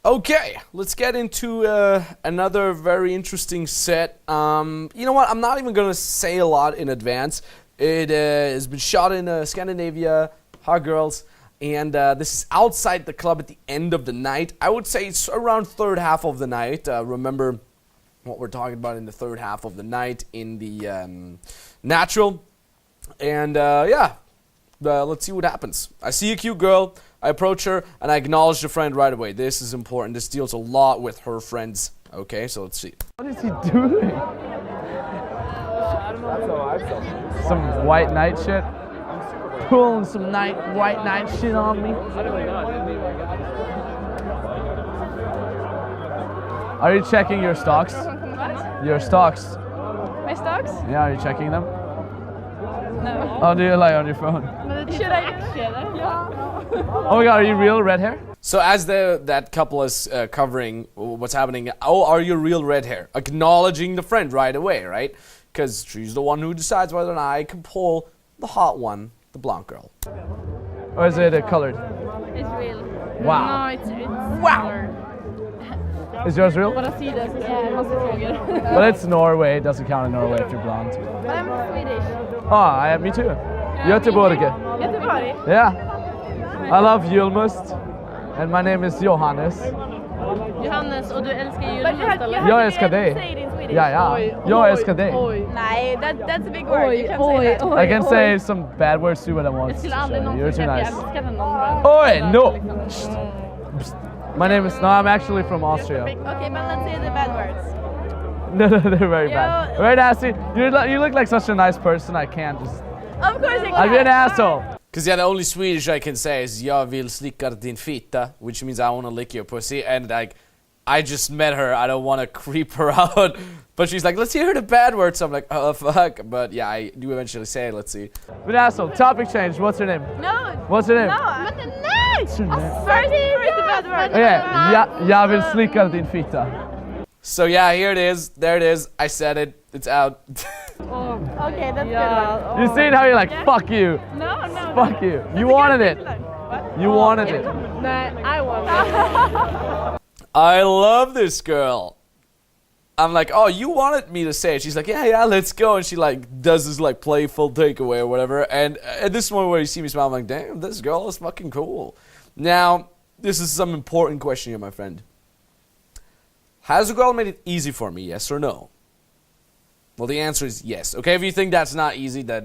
Okay, let's get into another very interesting set. You know what? I'm not even going to say a lot in advance. It has been shot in Scandinavia, hot girls, and this is outside the club at the end of the night. I would say it's around third half of the night. Remember what we're talking about in the third half of the night in the natural. And yeah, let's see what happens. I see a cute girl. I approach her, and I acknowledge the friend right away. This is important. This deals a lot with her friends. Okay, so let's see. What is he doing? Some white knight shit? Pulling some white knight shit on me? Are you checking your stocks? What? Your stocks? My stocks? Yeah, are you checking them? No. Oh, do you lie on your phone? Should I? Yeah. Oh my god, are you real red hair? So as that couple is covering what's happening, oh, are you real red hair? Acknowledging the friend right away, right? Because she's the one who decides whether or not I can pull the hot one, the blonde girl. Or is it colored? It's real. Wow. No, it's Wow. Is yours real? Bara si det så säger jag massa frågor. But it's Norway, it doesn't count in Norway if you're blonde. But I'm Swedish. Oh, me too. Göteborg. Göteborg? Yeah. I love julmust. And my name is Johannes. Johannes, och du älskar julmust eller? Jag älskar dig. Ja. Jag älskar dig. Nej, that's a big word. You can't say that. I can say some bad words too, but I won't. You're too nice. Oj, no! My name is, no, I'm actually from Austria. Okay, but let's say the bad words. No, they're very bad. Very nasty. You look like such a nice person, I can't just... Of course you can. I'd be an asshole. Because yeah, the only Swedish I can say is jag vill slicka din fitta, which means I want to lick your pussy. And like, I just met her, I don't want to creep her out. But she's like, let's hear the bad words. So I'm like, oh fuck. But yeah, I do eventually say it, let's see. Be an asshole. Topic change. What's her name? No. What's her name? No. First the bad word. Okay, jag vill slicka din fitta. So yeah, here it is. There it is. I said it. It's out. Okay, that's good. You seen how you're like, fuck you. No. Fuck you. You wanted it. You wanted it. No, I wanted it. I love this girl. I'm like, oh, you wanted me to say it. She's like, yeah, let's go. And she like does this like playful takeaway or whatever. And at this moment where you see me smile, I'm like, damn, this girl is fucking cool. Now, this is some important question here, my friend. Has the girl made it easy for me, yes or no? Well, the answer is yes. Okay, if you think that's not easy, that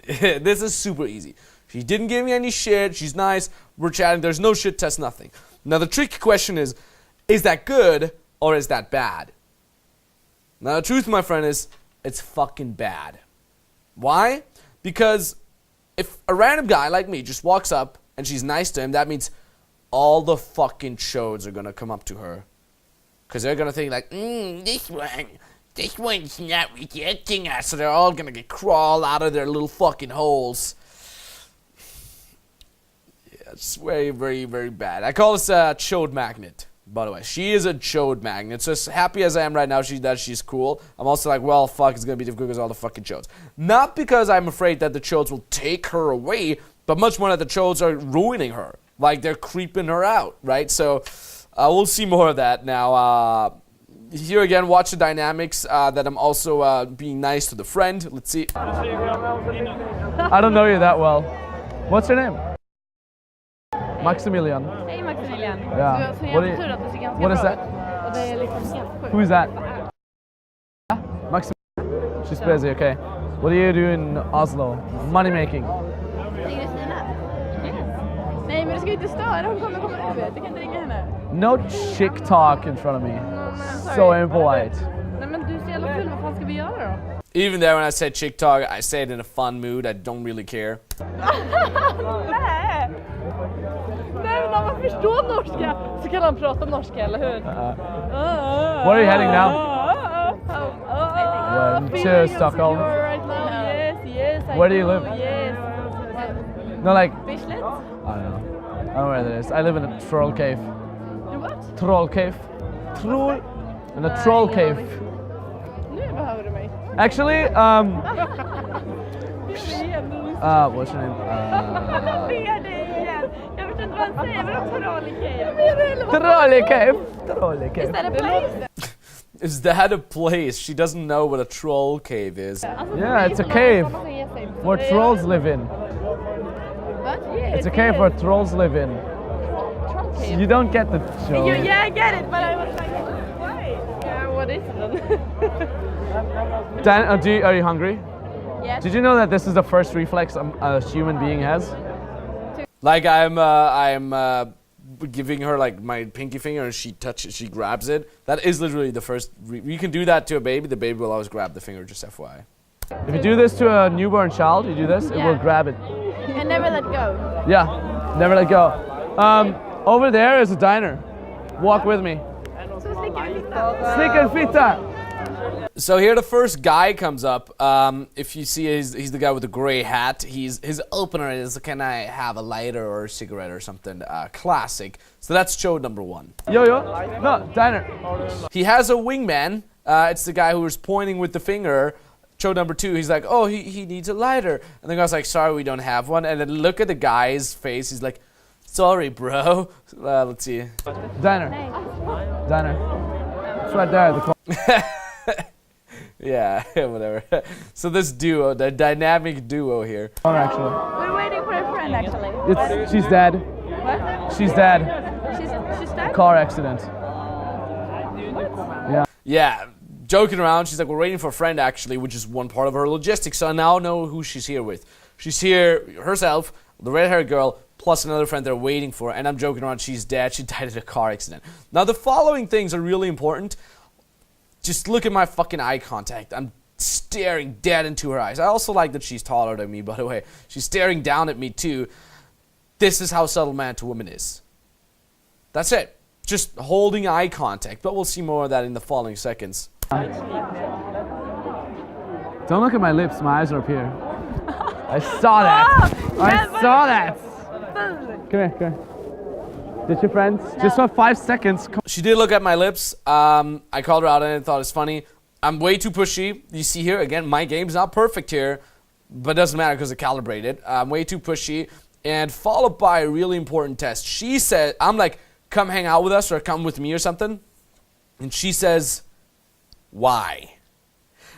this is super easy. She didn't give me any shit. She's nice. We're chatting. There's no shit test, nothing. Now, the tricky question is that good or is that bad? Now, the truth, my friend, is it's fucking bad. Why? Because if a random guy like me just walks up and she's nice to him, that means all the fucking chodes are going to come up to her. Because they're going to think like, this one's not rejecting us. So they're all going to get crawl out of their little fucking holes. Yeah, it's very, very, very bad. I call this a chode magnet, by the way. She is a chode magnet. So as happy as I am right now she's cool, I'm also like, well, fuck, it's going to be difficult because all the fucking chodes. Not because I'm afraid that the chodes will take her away, but much more that the chodes are ruining her. Like, they're creeping her out, right? So, we'll see more of that. Now, here again, watch the dynamics, that I'm also being nice to the friend. Let's see. I don't know you that well. What's your name? Maximilian. Hey, Maximilian. Yeah. What is that? Who is that? Maximilian. She's busy, okay. What do you do in Oslo? Money making. Nej, men du ska inte störa. Hon kommer komma över. Du kan inte ringa henne. No chick talk in front of me. So impolite. Nej, men du är så jävla full. Vad fan ska vi göra då? Even there, when I say chick talk, I say it in a fun mood. I don't really care. Nej! Nej, men om man förstår norska så kan han prata norska, eller hur? Where are you heading now? To Stockholm. Yes, Where do you live? Yes. No, like... Bislett? I don't know. I don't know where that is. I live in a troll cave. You what? Troll cave. Troll... In a troll cave. Nu behöver du mig. Actually, what's your name? Jag ber dig igen. Jag förstår inte vad han säger, men Trolley cave. Is that a place? Is that a place? She doesn't know what a troll cave is. Yeah, it's a cave where trolls live in. It's a cave where trolls live in. You don't get the joke. Yeah, I get it, but I was like, why? Yeah, what is it then? Dan, are you hungry? Yes. Did you know that this is the first reflex a human being has? Like I'm giving her like my pinky finger and she grabs it. That is literally the first. You can do that to a baby. The baby will always grab the finger. Just FYI. If you do this to a newborn child, you do this, it will grab it. And never let go. Yeah, never let go. Over there is a diner. Walk with me. Snicker Fita. So here the first guy comes up. If you see, he's the guy with the gray hat. His opener is, can I have a lighter or a cigarette or something? Classic. So that's chode number 1. Yo. No, diner. He has a wingman. It's the guy who was pointing with the finger. Chode number 2, he's like, oh, he needs a lighter. And the guy's like, sorry, we don't have one. And then look at the guy's face. He's like, sorry, bro. Let's see. Diner. It's right there. Yeah, whatever. So this duo, the dynamic duo here. Actually. We're waiting for a friend, actually. She's dead. What? She's dead. She's dead? Car accident. Yeah, joking around. She's like, we're waiting for a friend, actually, which is one part of her logistics. So I now know who she's here with. She's here herself, the red-haired girl, plus another friend they're waiting for. And I'm joking around. She's dead. She died in a car accident. Now, the following things are really important. Just look at my fucking eye contact. I'm staring dead into her eyes. I also like that she's taller than me, by the way. She's staring down at me, too. This is how subtle man to woman is. That's it. Just holding eye contact. But we'll see more of that in the following seconds. Don't look at my lips. My eyes are up here. I saw that. I saw that. Come here. Did your friends? No. Just for 5 seconds. She did look at my lips. I called her out and I thought it's funny. I'm way too pushy. You see here, again, my game's not perfect here, but it doesn't matter because I calibrated. I'm way too pushy. And followed by a really important test. She said, I'm like, come hang out with us or come with me or something. And she says, why?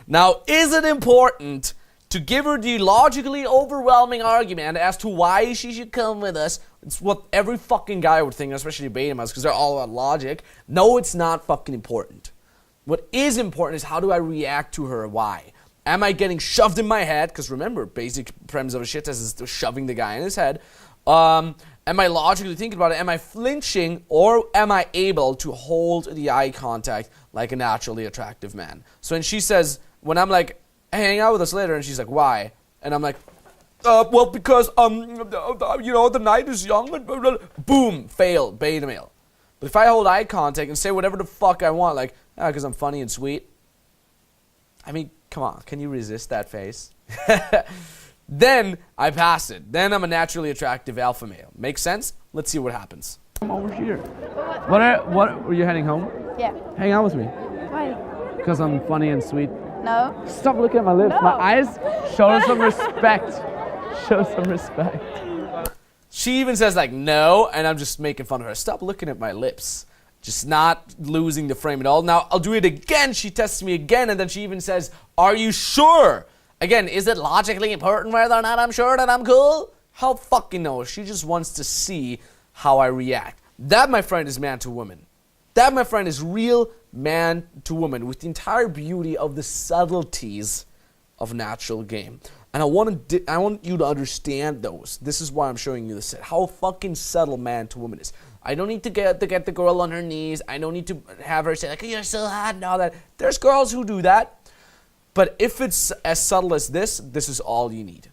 Now, is it important to give her the logically overwhelming argument as to why she should come with us? It's what every fucking guy would think, especially beta males, because they're all about logic. No, it's not fucking important. What is important is how do I react to her why? Am I getting shoved in my head? Because remember, basic premise of a shit test is shoving the guy in his head. Am I logically thinking about it? Am I flinching? Or am I able to hold the eye contact like a naturally attractive man? So when she says, when I'm like, hey, hang out with us later, and she's like, why? And I'm like, well, because, you know, the night is young, and boom, fail, beta male. But if I hold eye contact and say whatever the fuck I want, like, because I'm funny and sweet, I mean, come on, can you resist that face? Then I pass it. Then I'm a naturally attractive alpha male. Makes sense? Let's see what happens. I'm over here. What, were you heading home? Yeah. Hang out with me. Why? Because I'm funny and sweet. No. Stop looking at my lips. No. My eyes show some respect. Show some respect. She even says like, no, and I'm just making fun of her. Stop looking at my lips. Just not losing the frame at all. Now, I'll do it again. She tests me again, and then she even says, are you sure? Again, is it logically important whether or not I'm sure that I'm cool? How fucking no. She just wants to see how I react. That, my friend, is man to woman. That, my friend, is real man to woman with the entire beauty of the subtleties of natural game. And I want you to understand those. This is why I'm showing you this set. How fucking subtle man to woman is. I don't need to get the girl on her knees. I don't need to have her say like, you're so hot and all that. There's girls who do that. But if it's as subtle as this is all you need.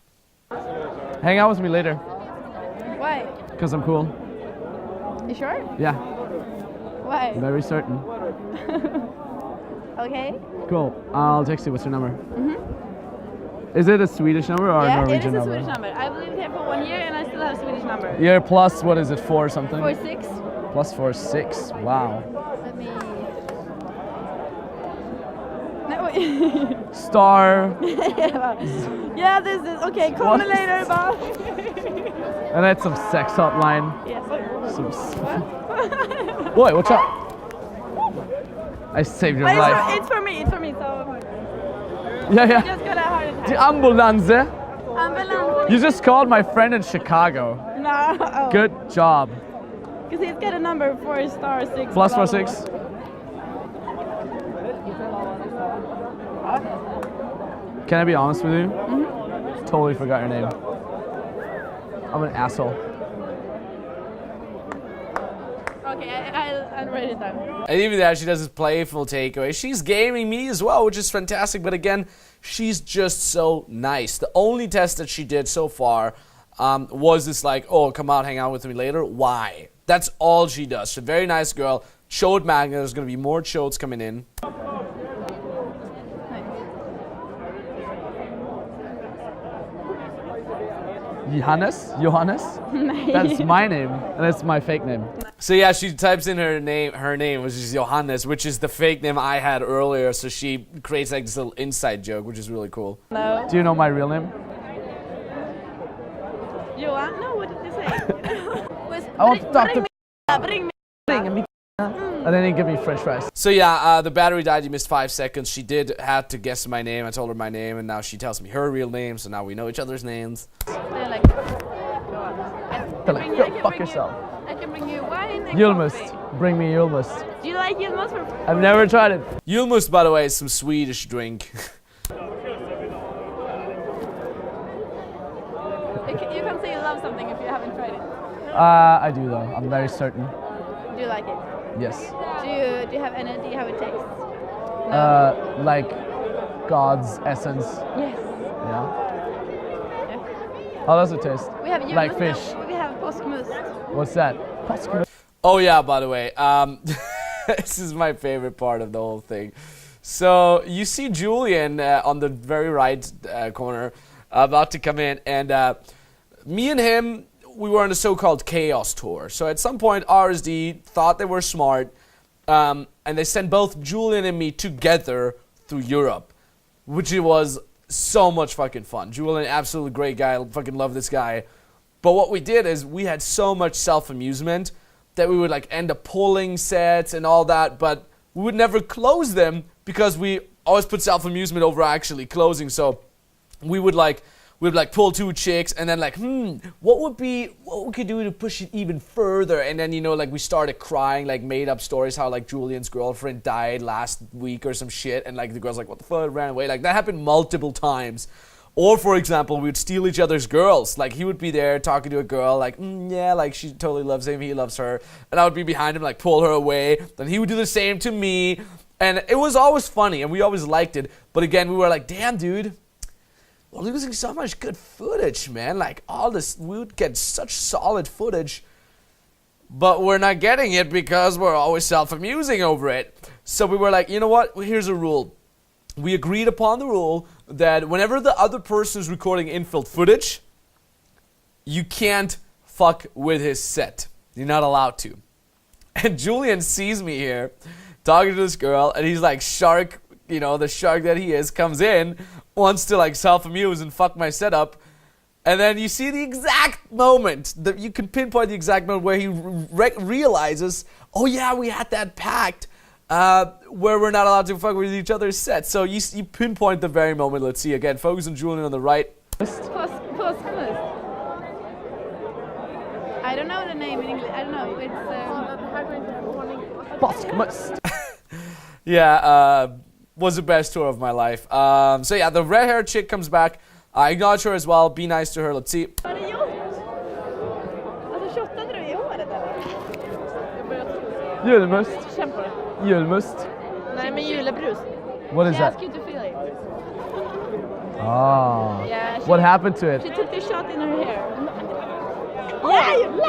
Hang out with me later. Why? Because I'm cool. You sure? Yeah. Why? Very certain. Okay. Cool. I'll text you. What's your number? Is it a Swedish number or a Norwegian number? Yeah, it is a Swedish number. I've lived here for 1 year and I still have a Swedish number. Year plus, what is it, 4 something? 46. Plus 4, 6. Wow. Let me... No, Star. Yeah, this is okay. Call me What? later, bye. And that's some sex hotline. Yes. Boy, what's up? I saved your life. It's for me. It's for me. So Yeah, yeah. just got a heart attack. The ambulance. Ambulance. You just called my friend in Chicago. No. Good job. Because he's got a number 4*6. Plus blah, 4 blah, 6. Can I be honest with you? Mm-hmm. Totally forgot your name. I'm an asshole. Okay, I'll write it down. And even that, she does this playful takeaway. She's gaming me as well, which is fantastic. But again, she's just so nice. The only test that she did so far was this like, oh, come out, hang out with me later. Why? That's all she does. She's a very nice girl. Chode magnet. There's going to be more chodes coming in. Johannes? That's my name, and that's my fake name. So yeah, she types in her name, which is Johannes, which is the fake name I had earlier. So she creates like this little inside joke, which is really cool. No. Do you know my real name? Johan? No, what did you say? I want to talk to Bring me. and then he give me French fries. So yeah, the battery died. You missed 5 seconds. She did have to guess my name. I told her my name, and now she tells me her real name. So now we know each other's names. They're like, They're like, go fuck yourself. I can bring you wine and Julmust. coffee. Bring me Julmust. Do you like Julmust? I've never tried it. Julmust, by the way, is some Swedish drink. You can say you love something if you haven't tried it. I do though. I'm very certain. Do you like it? Yes. Do you have any? Do you have a taste? No. Like God's essence. Yes. Yeah. Yeah. How does it taste? We have Julmust. Like fish. And we have påskmust. What's that? Oh yeah, by the way, this is my favorite part of the whole thing. So you see Julian on the very right corner about to come in, and me and him, we were on a so-called chaos tour. So at some point, RSD thought they were smart, and they sent both Julian and me together through Europe, which it was so much fucking fun. Julian, absolutely great guy, I fucking love this guy. But what we did is we had so much self-amusement that we would like end up pulling sets and all that, but we would never close them because we always put self-amusement over actually closing. So we would pull 2 chicks and then like, what we could do to push it even further? And then, you know, like we started crying, like made up stories how like Julian's girlfriend died last week or some shit. And like the girl's like, what the fuck, ran away. Like that happened multiple times. Or for example, we would steal each other's girls. Like he would be there talking to a girl like, yeah, like she totally loves him, he loves her. And I would be behind him, like pull her away. Then he would do the same to me. And it was always funny and we always liked it. But again, we were like, damn dude, we're losing so much good footage, man. Like all this, we would get such solid footage, but we're not getting it because we're always self-amusing over it. So we were like, you know what? Well, here's a rule. We agreed upon the rule that whenever the other person is recording infill footage, you can't fuck with his set. You're not allowed to. And Julian sees me here talking to this girl, and he's like, shark, you know, the shark that he is, comes in, wants to like self-amuse and fuck my setup. And then you see the exact moment, that you can pinpoint the exact moment where he realizes, oh yeah, we had that pact where we're not allowed to fuck with each other's sets. So you pinpoint the very moment. Let's see again. Focus on Julian on the right. Påskmust. I don't know the name in English. I don't know. It's Påskmust. Yeah, was the best tour of my life. So yeah, the red-haired chick comes back. I acknowledge her as well. Be nice to her. Let's see. Vad har du gjort? Alltså shottade du i håret eller? Julmust. Kämpar du? Julmust. Nej, men julebrus. What is She that? asked you to feel it. Ah. Yeah, What happened to it? She took the shot in her hair. Yeah, you did.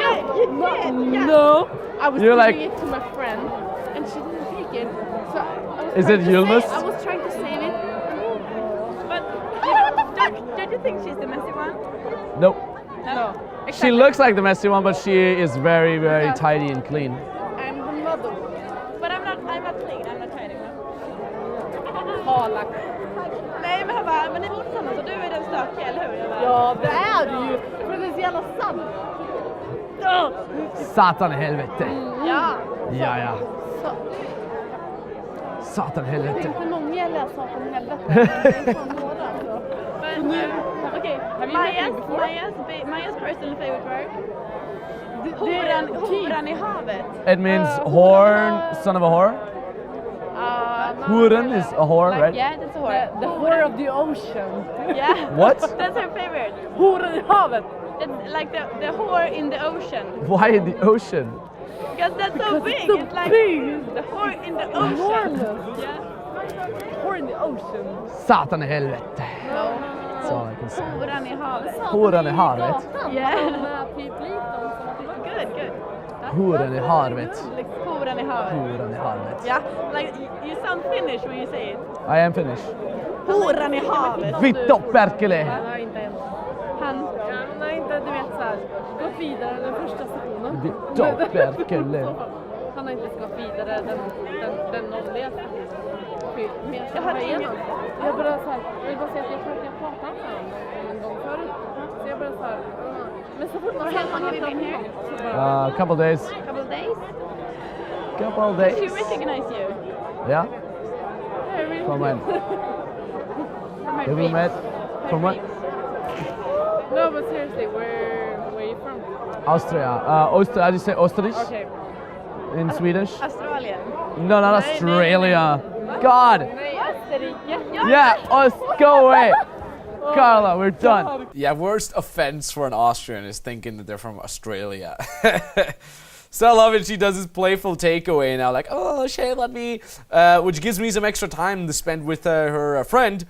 Yeah. No. I was You're giving like, it to my friend, and she didn't take it. So I was is trying it to Julmust? I was trying to save it, but don't you think she's the messy one? Nope. No. She looks like the messy one, but she is very, very tidy and clean. I'm the model. But I'm not clean, I'm not hiding. Halak. Nej men han bara, men det är fortfarande så du är den stökiga, eller hur? Jag bara, Ja, det är du ju. För det är så jävla sant. Satan i helvete. ja. Ja, ja. Så. Satan i Det helvete. är inte många jag läser om helvete. Det är fan några alltså. Men okej, Majas personal favorite word? Horan i havet. It means horn, son of a whore. Huren is a whore, right? Yeah, that's a whore. The whore of the ocean. Yeah. What? That's her favorite. Horen i havet. It's like the whore in the ocean. Why in the ocean? Because that's so big. so It's like big. the whore in the ocean. Enormous. Yeah. Whore in the ocean. Satan i helvete. That's all I can say. Horan i havet. Horan i havet. Yeah. Typ liknande som Good, good. Horan i havet. Horan i havet. Horan i havet. Yeah, like you sound Finnish when you say it. I am Finnish. Horan i havet. Vittu perkele. Nej, inte än. Han. Han har inte, du vet såhär, gått vidare den första stationen. Vittu perkele. Han har inte gått vidare den nolliga. Jag hade ingen. Jag började såhär, jag vill bara säga att jag tror att jag pratade med honom en gång förut. Så jag började såhär, men så fort man How long have you been here? A couple days. Couple of days? Couple She days. recognize you? Yeah. Very From when? From her Have we feet. met? From what? No, but seriously, where are you from? Austria. How do you say Österreich Okay. in Swedish? Australien. No, not Australia. God. Nej, Österrike. Yeah, us. Go away. Carla, we're done. Yeah, worst offense for an Austrian is thinking that they're from Australia. So I love it. She does this playful takeaway now, like, oh, Shay, let me, which gives me some extra time to spend with her friend.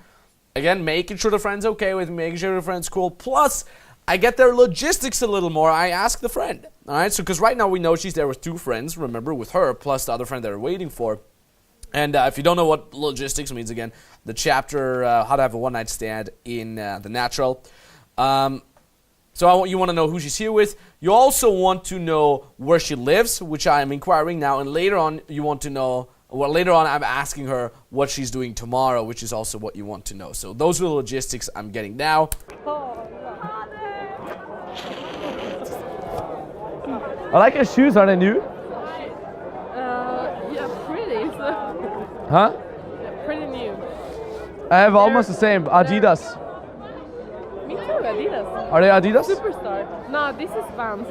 Again, making sure the friend's okay with me, making sure the friend's cool. Plus, I get their logistics a little more. I ask the friend. All right, so because right now we know she's there with two friends, remember, with her, plus the other friend they're waiting for. And if you don't know what logistics means, again, the chapter, How to Have a One-Night Stand in The Natural. So you want to know who she's here with. You also want to know where she lives, which I am inquiring now. And later on, you want to know, well, later on I'm asking her what she's doing tomorrow, which is also what you want to know. So those are the logistics I'm getting now. I like her shoes. Are they new? Yeah, pretty. So, Huh? pretty new. I have almost the same. Adidas. Me too, Adidas. Are they Adidas? Superstar. No, this is Vans.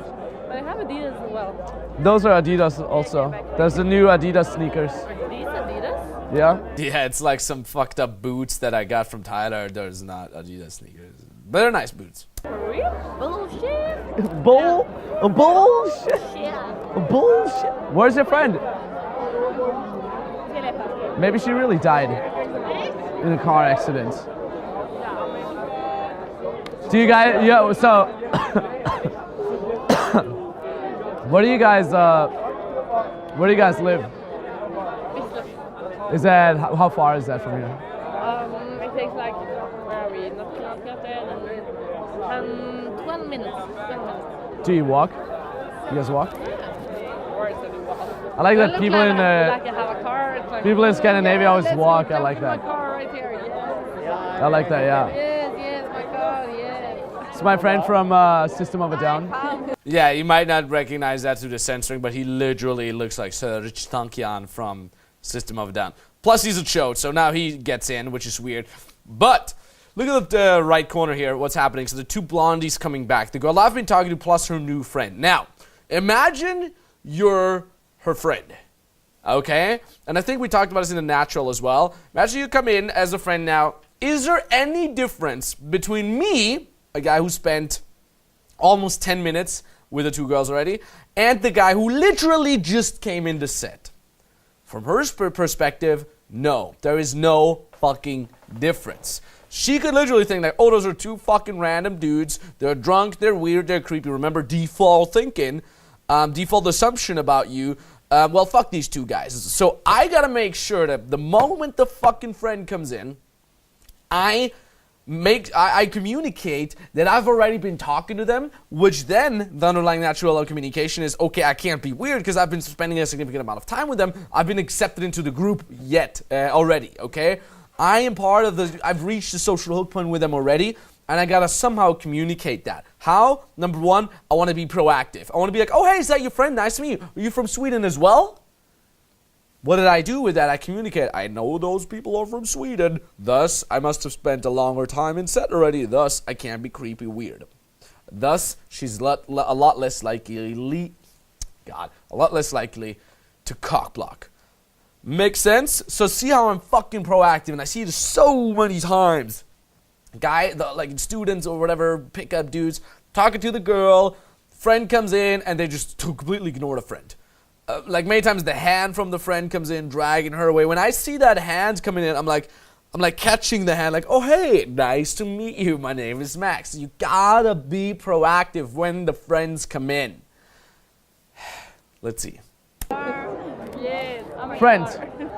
But I have Adidas as well. Those are Adidas also. There's the new Adidas sneakers. Are these Adidas? Yeah? Yeah, it's like some fucked up boots that I got from Tyler. There's not Adidas sneakers. But they're nice boots. For real? Bullshit. Bullshit. Yeah. Bullshit. Where's your friend? Maybe she really died in a car accident. Do you guys, yeah, so, where do you guys live? Is that, how far is that from here? It takes like, where are we? Not and 12 minutes. 12 minutes. Do you walk? You guys walk? Or is it a walk? I like that Look people like in, like I have a car. It's like, people in Scandinavia always let's walk. go I like my that. car right here. Yes. I like that, yeah. Yes, my car, yes. It's my friend from System of a Down. Yeah, you might not recognize that through the censoring, but he literally looks like Serge Tankian from System of a Down. Plus, he's a chode, so now he gets in, which is weird. But look at the right corner here, what's happening. So the two blondies coming back. The girl I've been talking to plus her new friend. Now, imagine you're her friend, okay? And I think we talked about this in The Natural as well. Imagine you come in as a friend now. Is there any difference between me, a guy who spent almost 10 minutes with the two girls already, and the guy who literally just came in the set? From her perspective, no. There is no fucking difference. She could literally think like, oh, those are two fucking random dudes. They're drunk, they're weird, they're creepy. Remember, default thinking, default assumption about you. Well, fuck these two guys. So I gotta make sure that the moment the fucking friend comes in, I I communicate that I've already been talking to them, which then the underlying natural of communication is, okay, I can't be weird because I've been spending a significant amount of time with them. I've been accepted into the group already, okay? I am part of I've reached the social hook point with them already, and I gotta somehow communicate that. How? Number one, I wanna be proactive. I wanna be like, oh, hey, is that your friend? Nice to meet you. Are you from Sweden as well? What did I do with that? I communicate. I know those people are from Sweden. Thus, I must have spent a longer time in set already. Thus, I can't be creepy weird. Thus, she's a lot less likely to cockblock. Makes sense? So see how I'm fucking proactive, and I see this so many times. Like students or whatever, pickup dudes, talking to the girl, friend comes in, and they just completely ignore the friend. Like many times the hand from the friend comes in, dragging her away. When I see that hand coming in, I'm like catching the hand, like, oh hey, nice to meet you. My name is Max. You gotta be proactive when the friends come in. Let's see. Yes. Friend,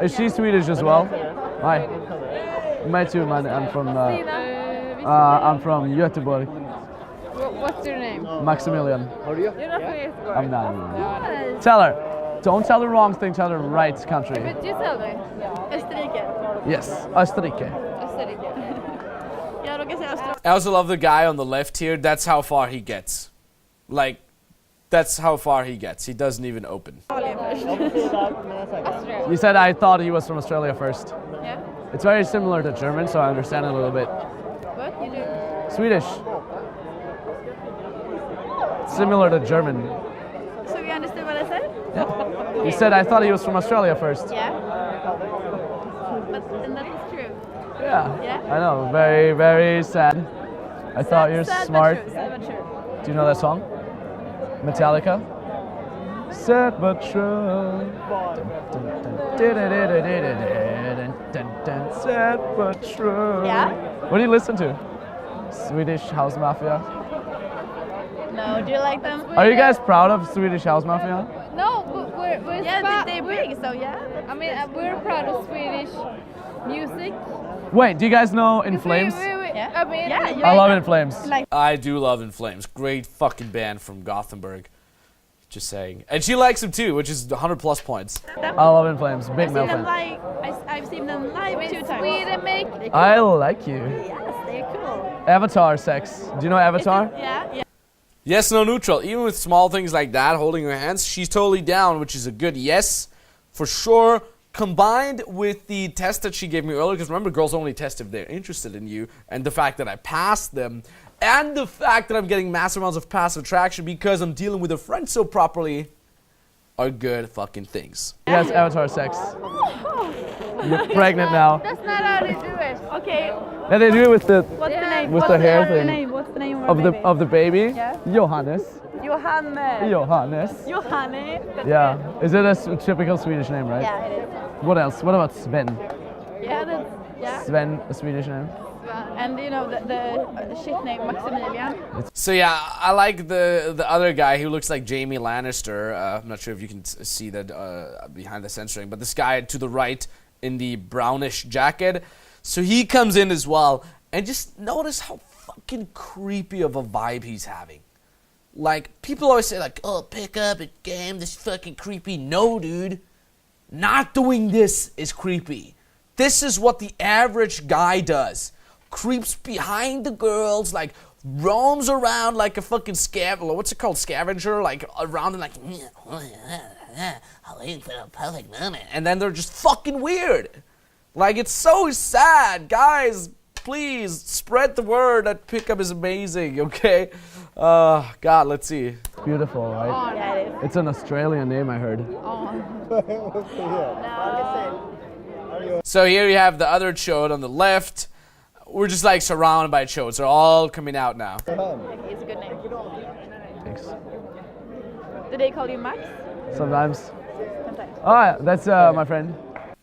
is she Swedish as well? Hi. Me too, man. I'm from Göteborg. What's your name? Maximilian. You're not from Göteborg. I'm not. Tell her. Don't tell the wrong thing. Tell the right country. But you tell me. Österrike. Yes, Österrike. Österrike. Jag råkar säga Österrike. I also love the guy on the left here. That's how far he gets. Like, that's how far he gets. He doesn't even open. You said I thought he was from Australia first. Yeah. It's very similar to German, so I understand it a little bit. What? You do? Swedish. Similar to German. So you understand what I said? Yeah. You said I thought he was from Australia first. Yeah. And that is true. Yeah. Yeah? I know. Very, very sad. I thought you're Sad smart. But true. Sad but true. Do you know that song? Metallica? Sad but true. Sad but true. Yeah? What do you listen to? Swedish House Mafia? No, do you like them? Are you guys proud of Swedish House Mafia? No, but we're Yeah, they're big, so yeah. I mean, we're proud of Swedish music. Wait, do you guys know In Flames? Yeah. I mean, Yeah, I love In Flames. Like, I do love In Flames. Great fucking band from Gothenburg. Just saying. And she likes him too, which is 100 plus points. I love In Flames. Big I've male seen them fan. I've seen them live 2 times. Sweden make I like you. Yes, they're cool. Avatar sex. Do you know Avatar? Yeah. Yes, no, neutral. Even with small things like that, holding her hands, she's totally down, which is a good yes, for sure. Combined with the test that she gave me earlier, because remember, girls only test if they're interested in you, and the fact that I passed them, and the fact that I'm getting massive amounts of passive attraction because I'm dealing with a friend so properly, are good fucking things. Yes, Avatar sex. You're pregnant now. That's not how they do it. Okay. And they do it with the What's the name? With What's the hair what's thing. name? What's the name of the baby. Yeah. Johannes. Johanne. Johannes. Johanne. Yeah. Is it a typical Swedish name, right? Yeah, it is. What else? What about Sven? Yeah. Sven, a Swedish name. And you know the shit name Maximilian. So yeah, I like the other guy who looks like Jamie Lannister. I'm not sure if you can see that behind the censoring, but this guy to the right in the brownish jacket. So he comes in as well, and just notice how fucking creepy of a vibe he's having. Like, people always say like, oh, pick up a game, this fucking creepy. No, dude. Not doing this is creepy. This is what the average guy does. Creeps behind the girls, like, roams around like a fucking what's it called? Scavenger? Like, around and like, I'll eat for a public moment. And then they're just fucking weird. Like, it's so sad. Guys, please spread the word that pickup is amazing, okay? God, let's see. Beautiful, right? Yeah, it is. It's an Australian name, I heard. So here you have the other chode on the left. We're just like surrounded by chodes. They're all coming out now. It's a good name. Thanks. Do they call you Max? Sometimes. Sometimes. Oh, that's my friend.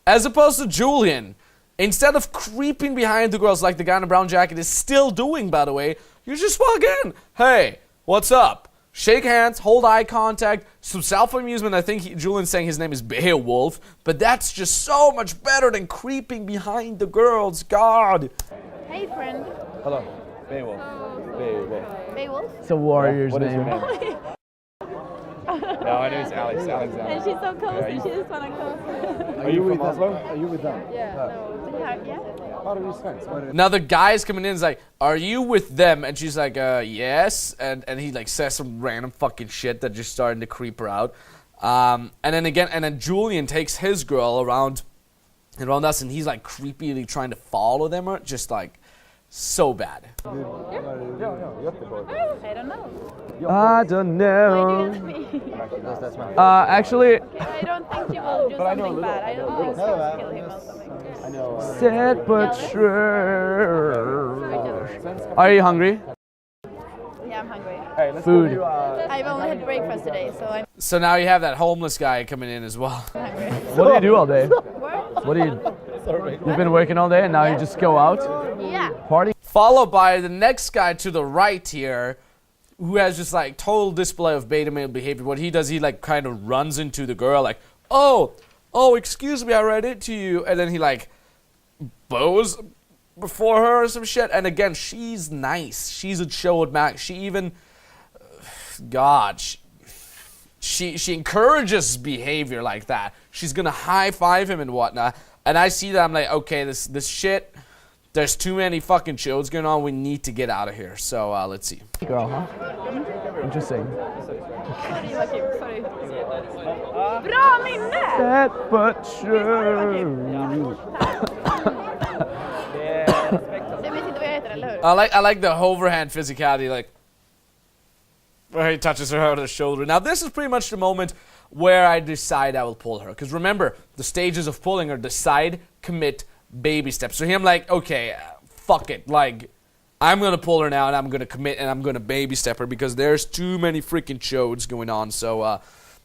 As opposed to Julian, instead of creeping behind the girls like the guy in the brown jacket is still doing, by the way, you just walk in. Hey, what's up? Shake hands, hold eye contact, some self-amusement. I think Julian's saying his name is Beowulf, but that's just so much better than creeping behind the girls. God. Hey friend. Hello. Beowulf. Beowulf. Beowulf? It's a warrior's What is name. your name? No, I know it's Alex. Alexander. And she's so cozy. Yeah, She just wanna come. Are you from Oslo? Are you with them? Yeah. No. Yeah. How do you sense? Now the guy's coming in and is like, are you with them? And she's like, yes. And he like says some random fucking shit that just starting to creep her out. And then Julian takes his girl around us, and he's like creepily trying to follow them, or just like so bad. I don't know. I don't know. Why do you ask me? Actually, I don't think she will do something bad. I don't think she'll kill him or something. sad but true. Are you hungry? Yeah, I'm hungry. Hey, let's Food. go to, I've only had breakfast today, so I'm So now you have that homeless guy coming in as well. hungry. What do you do all day? Work? What do you? You've been working all day, and now you just go out, Yeah. party. Followed by the next guy to the right here, who has just like total display of beta male behavior. What he does, he like kind of runs into the girl like, oh, excuse me, I read it to you. And then he like bows before her or some shit. And again, she's nice. She's a chill with Max. She even, God, she encourages behavior like that. She's gonna high five him and whatnot. And I see that, I'm like, okay, this shit, there's too many fucking shows going on. We need to get out of here. So let's see. Girl, huh? Interesting. Sorry, Joakim. Sorry. Bra minne! Sad but true. Du vet inte vad jag heter, eller hur? I like the overhand physicality, like where he touches her on the shoulder. Now this is pretty much the moment where I decide I will pull her. Because remember, the stages of pulling are decide, commit, baby steps. So here I'm like, okay, fuck it. Like, I'm going to pull her now, and I'm going to commit, and I'm going to baby step her because there's too many freaking chodes going on. So,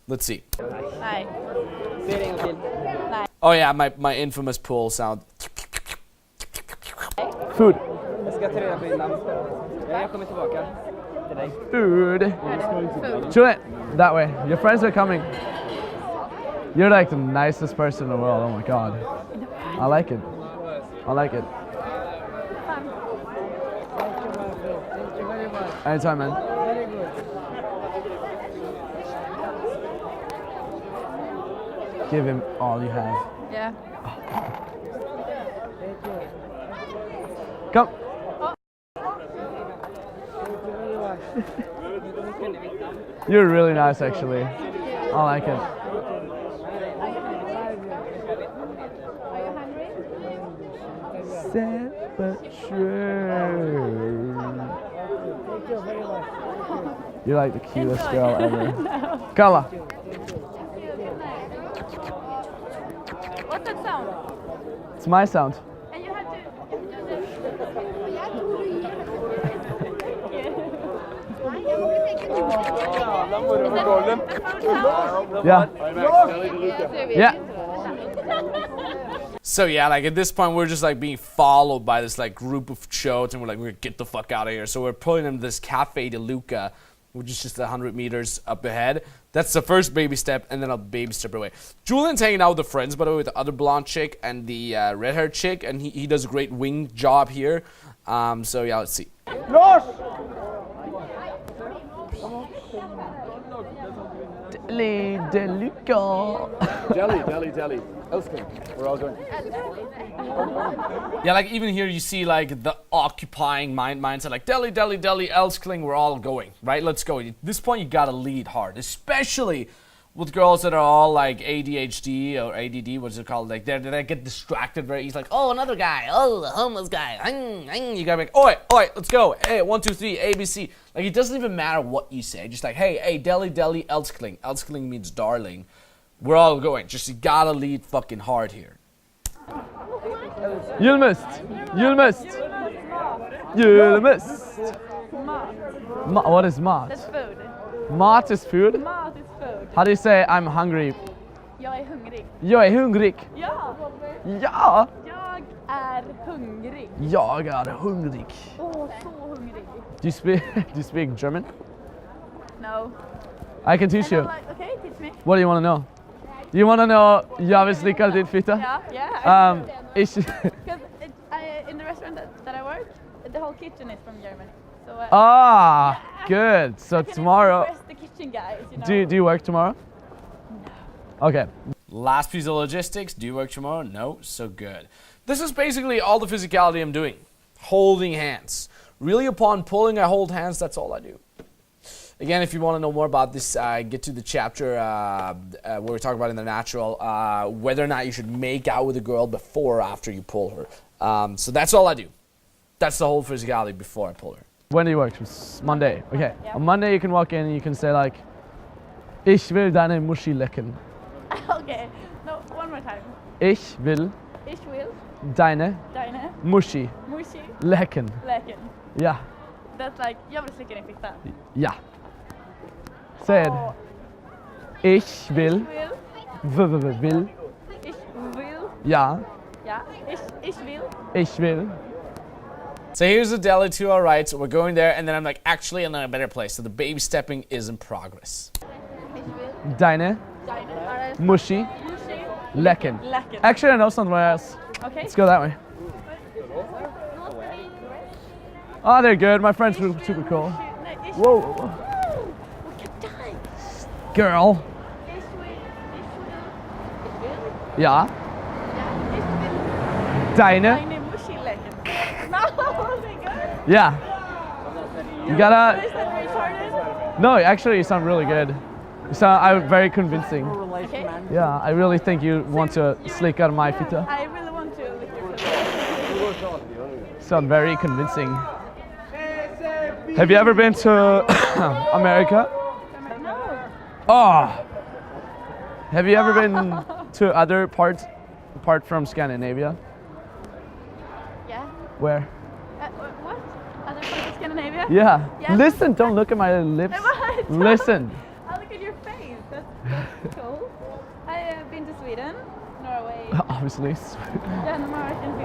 let's see. Nej. Oh yeah, my infamous pull sound. Food. Jag ska ta reda på din namn. Jag kommer tillbaka till dig. Food. Julian, that way. Your friends are coming. You're like the nicest person in the world. Oh my god. I like it. I like it. Anytime, man. Give him all you have. Yeah. Come. You're really nice, actually. I like it. Are you hungry? Sad but true. You're like the cutest girl ever. Kalla. What's that sound? It's my sound. And you have to do Yeah. Yeah. So yeah, like at this point we're just like being followed by this like group of chodes, and we're like, we're gonna get the fuck out of here. So we're pulling them to this Cafe de Luca, which is just 100 meters up ahead. That's the first baby step, and then I'll baby step away. Julian's hanging out with the friends, by the way, with the other blonde chick and the red-haired chick, and he does a great wing job here. So yeah, let's see. Deli de Luca. Deli. Elsking. We're all going. Yeah, like even here you see like the occupying mindset, like Deli, Elskling, we're all going, right? Let's go. At this point you gotta lead hard, especially with girls that are all like ADHD or ADD, what's it called? Like they get distracted very easily. Like, oh, another guy, oh, the homeless guy. You gotta be like, oi, let's go. Hey, 1, 2, 3, ABC. Like it doesn't even matter what you say. Just like, hey, Deli, Elskling. Elskling means darling. We're all going. Just you gotta lead fucking hard here. Julmust. What is mat? That's food. Mat is food? Mat is food. How do you say I'm hungry? Jag är hungrig. Jag är hungrig. Ja! Ja! Jag är hungrig. Jag är hungrig. Åh, så hungrig. Do you speak German? No. I can teach you. Okay, teach me. What do you want to know? You want to know jag vill slicka din fitta? Yeah. Ich Because in the restaurant that I work, the whole kitchen is from Germany. So, Ah, good. So I can tomorrow, impress the kitchen guys, you know. do you work tomorrow? No. Okay. Last piece of logistics. Do you work tomorrow? No? So good. This is basically all the physicality I'm doing. Holding hands. Really, upon pulling, I hold hands. That's all I do. Again, if you want to know more about this, get to the chapter where we talk about in the natural, whether or not you should make out with a girl before or after you pull her. So that's all I do. That's the whole physicality before I pull her. When do you work? Monday. Okay. Yeah. On Monday you can walk in and you can say like, Ich will deine Muschi lecken. Okay, no, one more time. Ich will Ich will deine deine Muschi Muschi lecken. lecken. Ja. That's like, jag vill slicka din fitta. Ja. Say it. Oh, Ich will. Will. ich will, Ja. ja, ich will. Ich will. So here's the deli to our right. So we're going there, and then I'm like, actually, I'm in a better place. So the baby stepping is in progress. Ich will Deine deine Muschi Muschi lecken. lecken. Actually, I know somewhere else. Okay. Let's go that way. Oh, they're good. My friends are super cool. Nej, ich Whoa. Vilka dig. Girl. Ich will, Ja. ja, ich will Deine. deine Muschi lecken. No, they're good. Yeah. You gotta. Is that retarded? No, actually, you sound really good. You sound very convincing. Okay. Yeah, I really think you want to slick out my fita. I really want to lick your foot. Sound very convincing. Have you ever been to America? No. Oh. Have you ever been to other parts apart from Scandinavia? Yeah. Where? What? Other parts of Scandinavia? Yeah. Yeah. Listen, don't look at my lips. What? Listen. I look at your face. That's cool. I have been to Sweden, Norway, Obviously. Denmark, and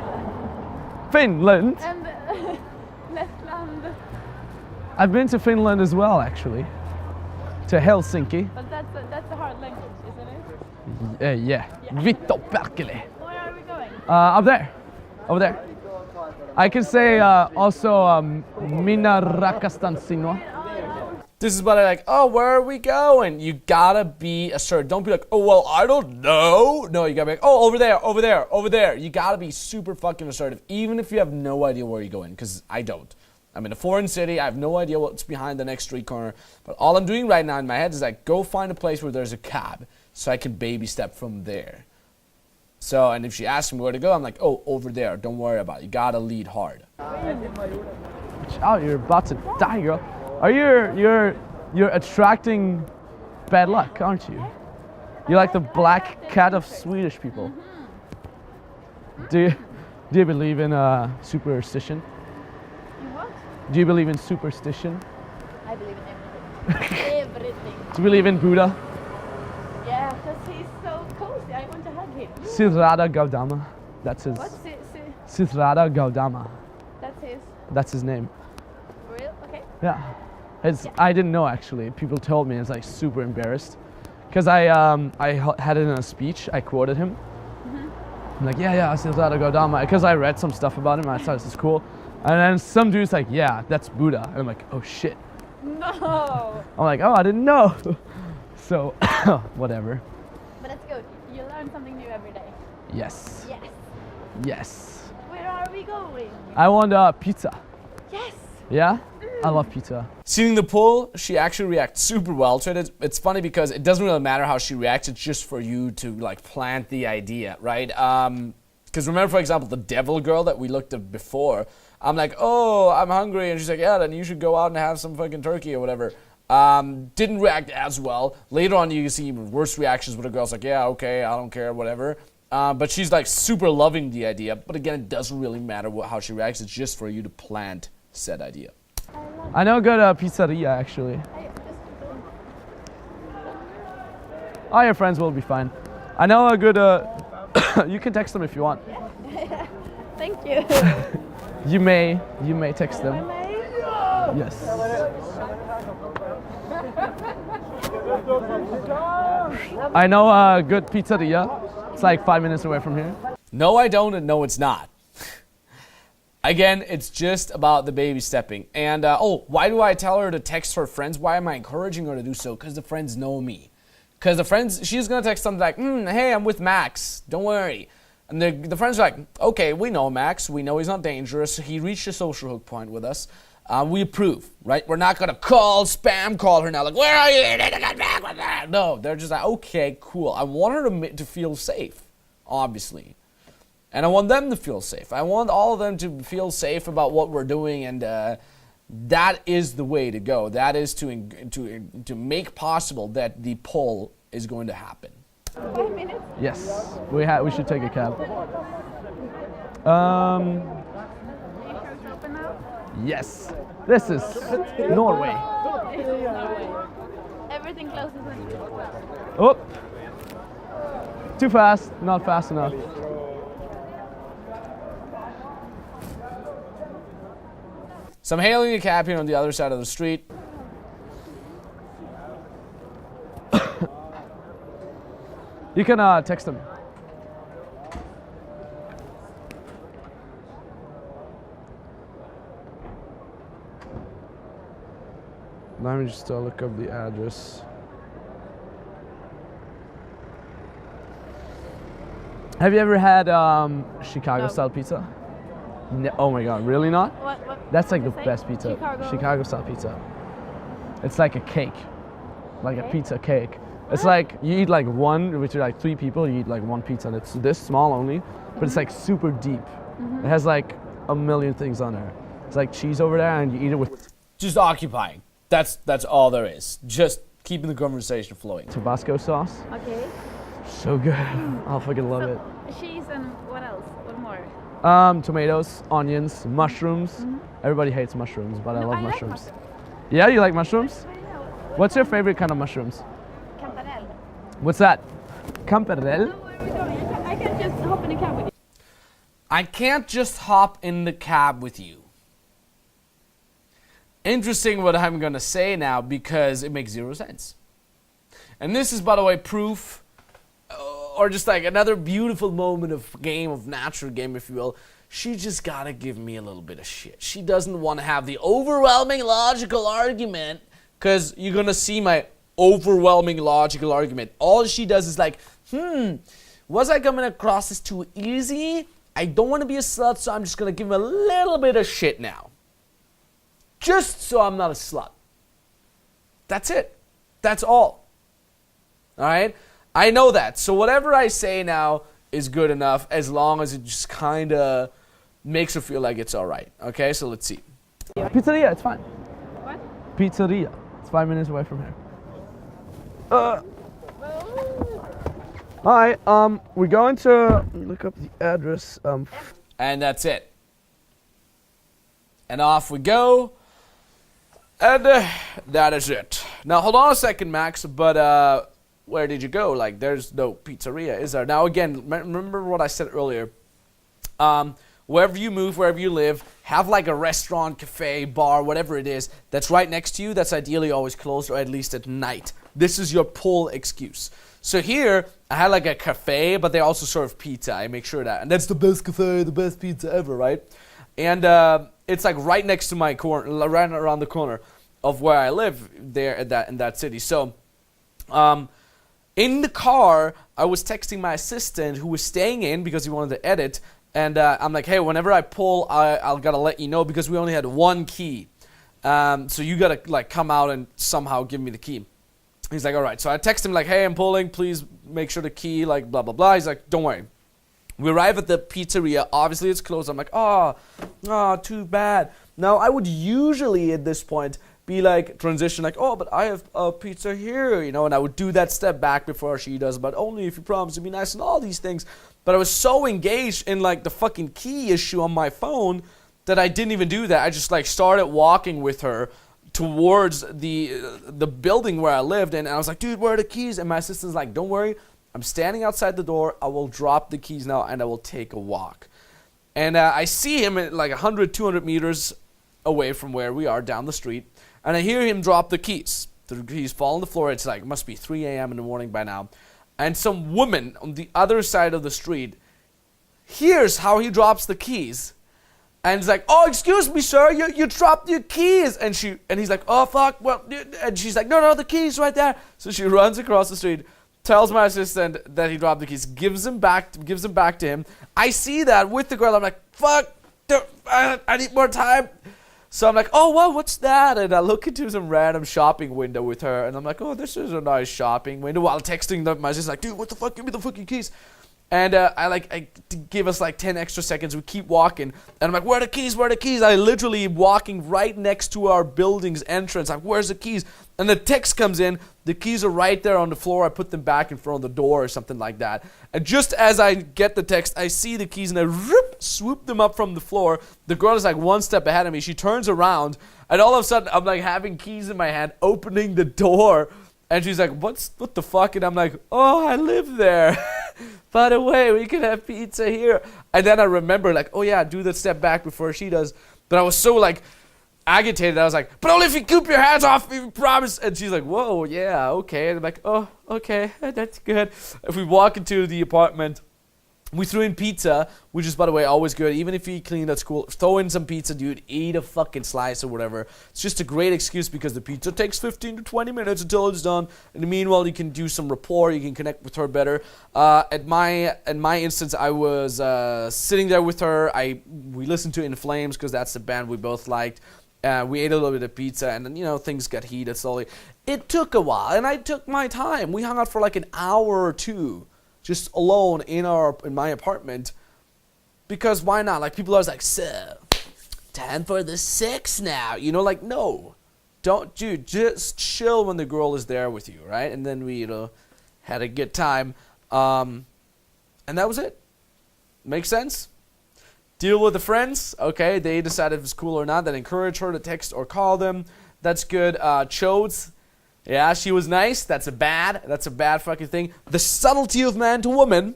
Finland. Finland. And Lettland. I've been to Finland as well, actually. To Helsinki. But that's a hard language, isn't it? Yeah. Vittu perkele. Where are we going? Up there. Over there. I can say also Minä rakastan sinua. This is what I like, oh, where are we going? You gotta be assertive. Don't be like, oh, well, I don't know. No, you gotta be like, oh, over there, over there, over there. You gotta be super fucking assertive, even if you have no idea where you're going, because I don't. I'm in a foreign city. I have no idea what's behind the next street corner. But all I'm doing right now in my head is like, go find a place where there's a cab so I can baby step from there. So, and if she asks me where to go, I'm like, oh, over there. Don't worry about it. You gotta lead hard. Oh, you're about to die, girl. Are you're attracting bad luck, aren't you? You're like the black cat of Swedish people. Do you believe in superstition? In what? Do you believe in superstition? I believe in everything. Everything. Do you believe in Buddha? Yeah, because he's so cozy. I want to hug him. Siddhartha Gautama. That's his. What? Siddhartha Gautama. That's his. That's his name. Real? Okay. Yeah. I didn't know actually. People told me. I was like super embarrassed. Because I had it in a speech. I quoted him. I'm like, yeah, Siddhartha Gautama. Because I read some stuff about him. I thought this is cool. And then some dude's like, yeah, that's Buddha. And I'm like, oh shit. No. I'm like, oh, I didn't know. So, whatever. But that's good. You learn something new every day. Yes. Yes. Yes. Where are we going? I want pizza. Yes. Yeah? I love pizza. Seeing the pull, she actually reacts super well to it. It's funny because it doesn't really matter how she reacts. It's just for you to like plant the idea, right? Because remember, for example, the devil girl that we looked at before. I'm like, oh, I'm hungry. And she's like, yeah, then you should go out and have some fucking turkey or whatever. Didn't react as well. Later on, you can see even worse reactions where the girl's like, yeah, okay, I don't care, whatever. But she's like super loving the idea. But again, it doesn't really matter how she reacts. It's just for you to plant said idea. I know a good pizzeria actually. All your friends will be fine. I know a good, you can text them if you want. Thank you. You may text them. Yes. I know a good pizzeria. It's like 5 minutes away from here. No, I don't, and no, it's not. Again, it's just about the baby stepping. And, why do I tell her to text her friends? Why am I encouraging her to do so? Because the friends know me. Because the friends, she's going to text something like, hey, I'm with Max. Don't worry. And the friends are like, okay, we know Max. We know he's not dangerous. He reached a social hook point with us. We approve, right? We're not going to spam call her now. Like, where are you? No, they're just like, okay, cool. I want her to feel safe, obviously. And I want them to feel safe. I want all of them to feel safe about what we're doing, and that is the way to go. That is to make possible that the poll is going to happen. 5 minutes? Yes, we should take a cab. Yes, this is Norway. Everything closes in. Oh, too fast, not fast enough. So I'm hailing a cab here on the other side of the street. You can text them. Let me just look up the address. Have you ever had Chicago-style pizza? No, oh my God, really not? What That's like the did you say? best pizza. Chicago. Chicago-style pizza. It's like a cake, like a pizza cake. It's like you eat like one, with like 3 people, you eat like one pizza, and it's this small only, but it's like super deep. It has like a million things on there. It's like cheese over there, and you eat it with Just occupying. That's all there is. Just keeping the conversation flowing. Tabasco sauce. Okay. So good. I fucking love it. Cheese and what else? What more? Tomatoes, onions, mushrooms. Everybody hates mushrooms, but I No, love I like mushrooms. mushrooms. Yeah, you like mushrooms? I know. What's your favorite kind of mushrooms? Campanelle. What's that? Camperel? No, where are we going? I can't just hop in a cab with you. I can't just hop in the cab with you. Interesting what I'm going to say now, because it makes 0 sense. And this is, by the way, proof, or just like another beautiful moment of natural game, if you will. She just got to give me a little bit of shit. She doesn't want to have the overwhelming logical argument, because you're going to see my overwhelming logical argument. All she does is like, was I coming across this too easy? I don't want to be a slut, so I'm just going to give him a little bit of shit now. Just so I'm not a slut. That's it. That's all. All right? I know that. So whatever I say now is good enough, as long as it just kind of makes her feel like it's all right. Okay? So let's see. Pizzeria, it's fine. What? Pizzeria. It's 5 minutes away from here. Hi, we're going to look up the address. And that's it. And off we go. And that is it. Now, hold on a second, Max, but where did you go? Like, there's no pizzeria, is there? Now, again, remember what I said earlier. Wherever you move, wherever you live, have like a restaurant, cafe, bar, whatever it is, that's right next to you, that's ideally always closed, or at least at night. This is your pull excuse. So here, I had like a cafe, but they also serve pizza. I make sure that. And that's the best cafe, the best pizza ever, right? And it's like right next to my corner, right around the corner of where I live there in that city. So in the car, I was texting my assistant who was staying in because he wanted to edit. And I'm like, hey, whenever I pull, I'll gotta let you know, because we only had one key. So you gotta like come out and somehow give me the key. He's like, all right. So I text him like, hey, I'm pulling. Please make sure the key, like, blah, blah, blah. He's like, don't worry. We arrive at the pizzeria. Obviously, it's closed. I'm like, oh, too bad. Now, I would usually at this point be like, transition, like, oh, but I have a pizza here, you know, and I would do that step back before she does, but only if you promise to be nice and all these things. But I was so engaged in like the fucking key issue on my phone that I didn't even do that. I just like started walking with her towards the building where I lived, and I was like, dude, where are the keys? And my assistant's like, don't worry, I'm standing outside the door. I will drop the keys now, and I will take a walk. And I see him at like 100, 200 meters away from where we are down the street, and I hear him drop the keys. The keys fall on the floor. It's like, it must be 3 a.m. in the morning by now. And some woman on the other side of the street hears how he drops the keys And he's like, oh, excuse me, sir, you dropped your keys. And he's like, oh, fuck, well, and she's like, no, the keys right there. So she runs across the street, tells my assistant that he dropped the keys, gives them back to him. I see that with the girl. I'm like, fuck, I need more time. So I'm like, oh, well, what's that? And I look into some random shopping window with her, and I'm like, oh, this is a nice shopping window. While texting them, my sister's like, dude, what the fuck? Give me the fucking keys. And I give us like 10 extra seconds. We keep walking, and I'm like, where are the keys? Where are the keys? I literally walking right next to our building's entrance. I'm like, where's the keys? And the text comes in. The keys are right there on the floor. I put them back in front of the door or something like that. And just as I get the text, I see the keys, and I swoop them up from the floor. The girl is like one step ahead of me. She turns around, and all of a sudden, I'm like having keys in my hand, opening the door. And she's like, what the fuck? And I'm like, oh, I live there. By the way, we can have pizza here. And then I remember, like, oh yeah, do the step back before she does. But I was so, like, agitated. I was like, but only if you keep your hands off me, promise. And she's like, whoa, yeah, okay. And I'm like, oh, okay, that's good. If we walk into the apartment, we threw in pizza, which is, by the way, always good. Even if you eat clean at school, throw in some pizza, dude. Eat a fucking slice or whatever. It's just a great excuse because the pizza takes 15 to 20 minutes until it's done. And meanwhile, you can do some rapport. You can connect with her better. In my instance, I was sitting there with her. We listened to In Flames because that's the band we both liked. We ate a little bit of pizza, and then, you know, things got heated slowly. It took a while, and I took my time. We hung out for like an hour or two. Just alone in my apartment, because why not? Like, people are always like, so, time for the sex now. You know, like, no, don't, dude, just chill when the girl is there with you, right? And then we, had a good time, and that was it. Make sense? Deal with the friends, okay? They decide if it's cool or not. Then encourage her to text or call them. That's good. Chodes. Yeah, she was nice. That's a bad fucking thing. The subtlety of man to woman,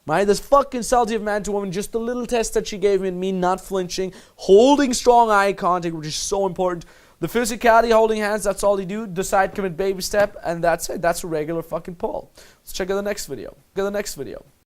right? This fucking subtlety of man to woman. Just the little test that she gave me not flinching, holding strong eye contact, which is so important. The physicality, holding hands, that's all you do. Decide, commit, baby step, and that's it. That's a regular fucking pull. Let's check out the next video.